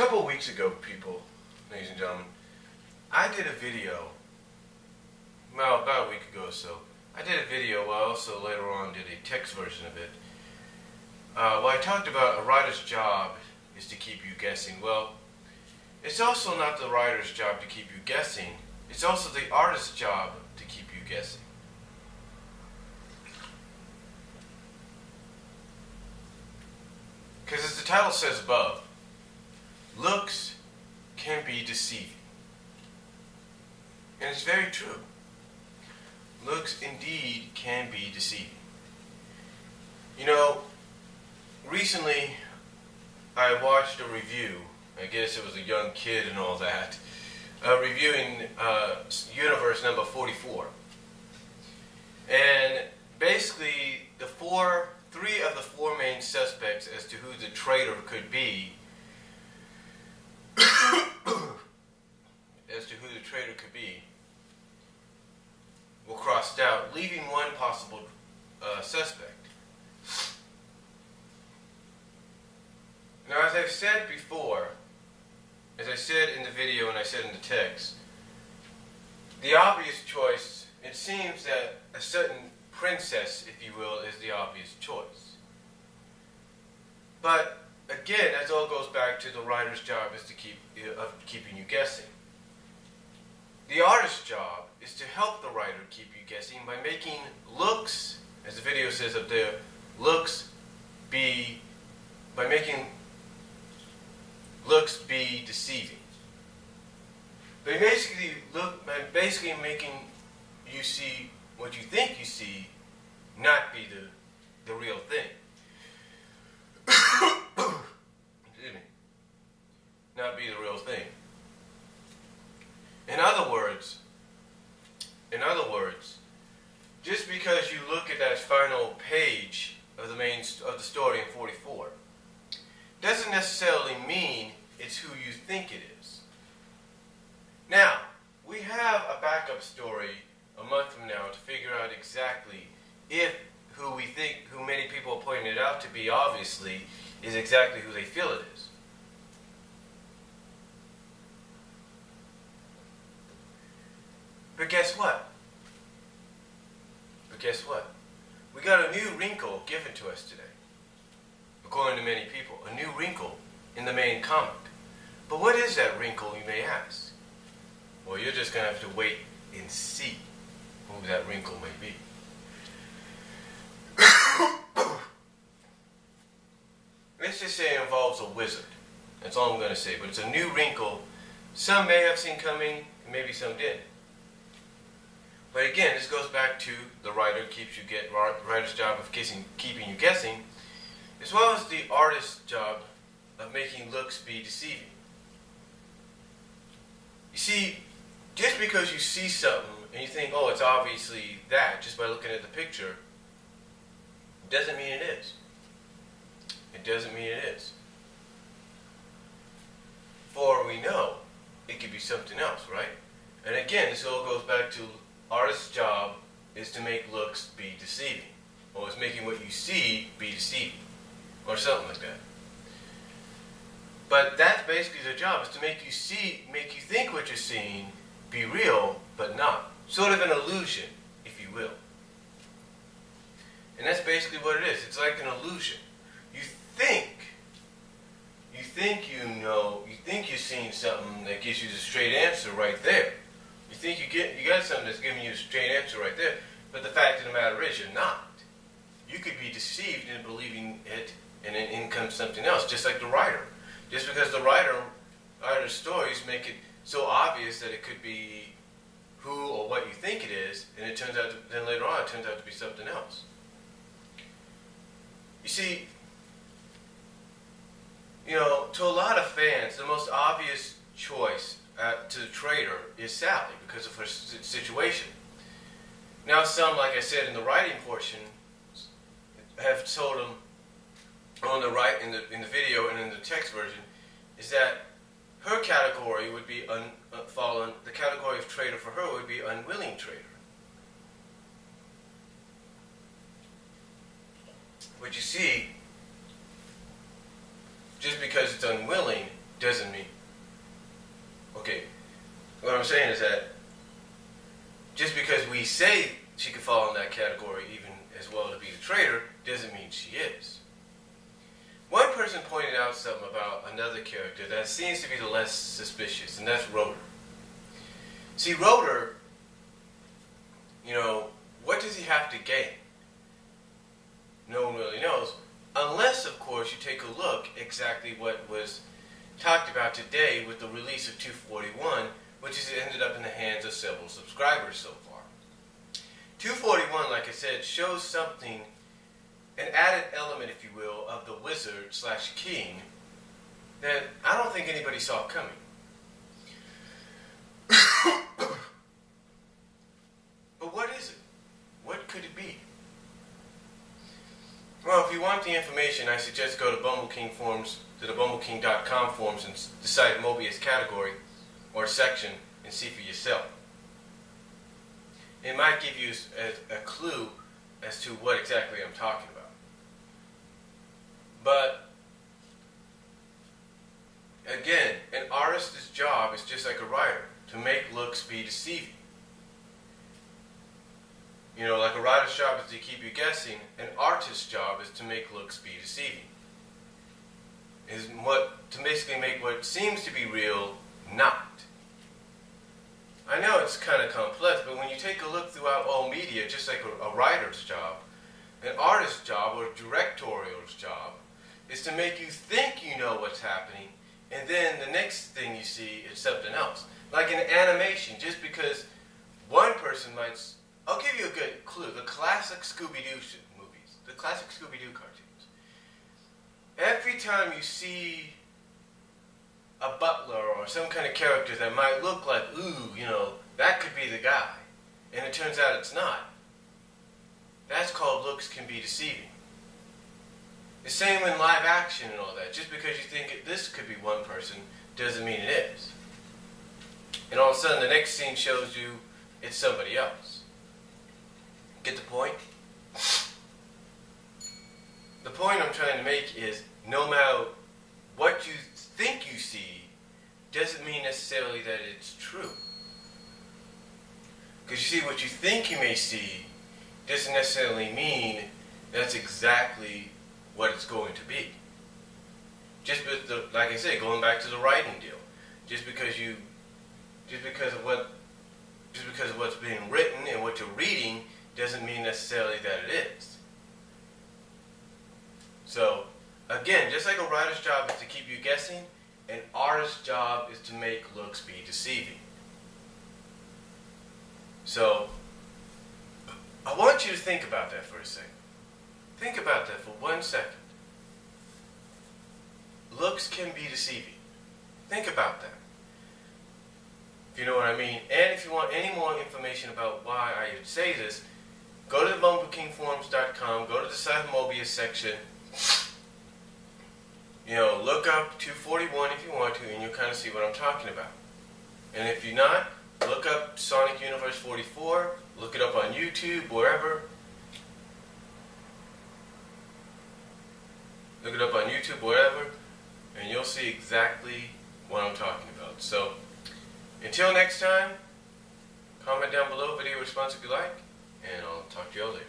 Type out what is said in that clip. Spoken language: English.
couple of weeks ago, people, ladies and gentlemen, I did a video, well, about a week ago or so. I did a video, well, I also later on did a text version of it. Well, I talked about a writer's job is to keep you guessing. Well, it's also not the writer's job to keep you guessing. It's also the artist's job to keep you guessing. Because as the title says above, looks can be deceiving. And it's very true. Looks indeed can be deceiving. You know, recently I watched a review. I guess it was a young kid and all that. Reviewing Universe number 44. And basically three of the four main suspects as to who the traitor could be were crossed out, leaving one possible suspect. Now, as I've said before, as I said in the video and I said in the text, the obvious choice, it seems that a certain princess, if you will, is the obvious choice. But again, that all goes back to the writer's job is to keeping you guessing. The artist's job is to help the writer keep you guessing by making looks, as the video says up there, by making looks be deceiving. By basically making you see what you think you see, not be the real thing. Excuse me. Not be the real thing. In other words, just because you look at that final page of the story in 44, doesn't necessarily mean it's who you think it is. Now, we have a backup story a month from now to figure out exactly if who many people are pointing it out to be, obviously, is exactly who they feel it is. But guess what? We got a new wrinkle given to us today. According to many people, a new wrinkle in the main comic. But what is that wrinkle, you may ask? Well, you're just going to have to wait and see who that wrinkle may be. Let's just say it involves a wizard. That's all I'm going to say. But it's a new wrinkle. Some may have seen coming, maybe some didn't. But again, this goes back to the writer's job of keeping you guessing, as well as the artist's job of making looks be deceiving. You see, just because you see something and you think, oh, it's obviously that, just by looking at the picture, doesn't mean it is. It doesn't mean it is. For we know, it could be something else, right? And again, this all goes back to artist's job is to make looks be deceiving, or is making what you see be deceiving, or something like that. But that's basically their job, is to make you think what you're seeing be real, but not. Sort of an illusion, if you will. And that's basically what it is. It's like an illusion. You think you're seeing something that gives you the straight answer right there. You think you got something that's giving you a straight answer right there, but the fact of the matter is you're not. You could be deceived into believing it, and then in comes something else, just like the writer. Just because the writer's stories make it so obvious that it could be who or what you think it is, and then later on it turns out to be something else. You see, to a lot of fans, the most obvious choice to the traitor is Sally because of her situation. Now, some, like I said in the writing portion, have told him on the right in the video and in the text version is that her category would be the category of traitor for her would be unwilling traitor. But you see, just because it's unwilling doesn't mean. Okay, what I'm saying is that just because we say she could fall in that category even as well to be the traitor, doesn't mean she is. One person pointed out something about another character that seems to be the less suspicious, and that's Rotor. See, Rotor, what does he have to gain? No one really knows, unless, of course, you take a look exactly what was talked about today with the release of 241, which has ended up in the hands of several subscribers so far. 241, like I said, shows something, an added element, if you will, of the wizard/king that I don't think anybody saw coming. But what is it? What could it be? Well, if you want the information, I suggest go to BumbleKing forums, to the BumbleKing.com forums, and decide Mobius category or section and see for yourself. It might give you a clue as to what exactly I'm talking about. But again, an artist's job is just like a writer, to make looks be deceiving. Like a writer's job is to keep you guessing, an artist's job is to make looks be deceiving. To basically make what seems to be real not. I know it's kind of complex, but when you take a look throughout all media, just like a writer's job, an artist's job or a directorial's job is to make you think you know what's happening, and then the next thing you see is something else. Like in animation, just because one person might... I'll give you a good clue. The classic Scooby-Doo movies, the classic Scooby-Doo cartoons. Every time you see a butler or some kind of character that might look like, that could be the guy, and it turns out it's not. That's called looks can be deceiving. The same in live action and all that. Just because you think this could be one person doesn't mean it is. And all of a sudden the next scene shows you it's somebody else. Get the point? The point I'm trying to make is no matter what you think you see doesn't mean necessarily that it's true. Because you see, what you think you may see doesn't necessarily mean that's exactly what it's going to be. Just like I said, going back to the writing deal, just because of what's being written and what you're reading doesn't mean necessarily that it is. So, again, just like a writer's job is to keep you guessing, an artist's job is to make looks be deceiving. So, I want you to think about that for a second. Think about that for 1 second. Looks can be deceiving. Think about that. If you know what I mean. And if you want any more information about why I would say this, go to the BumbleKingForums.com, go to the Side of Mobius section. Look up 241 if you want to, and you'll kind of see what I'm talking about. And if you're not, look up Sonic Universe 44, look it up on YouTube, wherever. Look it up on YouTube, wherever, and you'll see exactly what I'm talking about. So, until next time, comment down below, video response if you like, and I'll talk to you all later.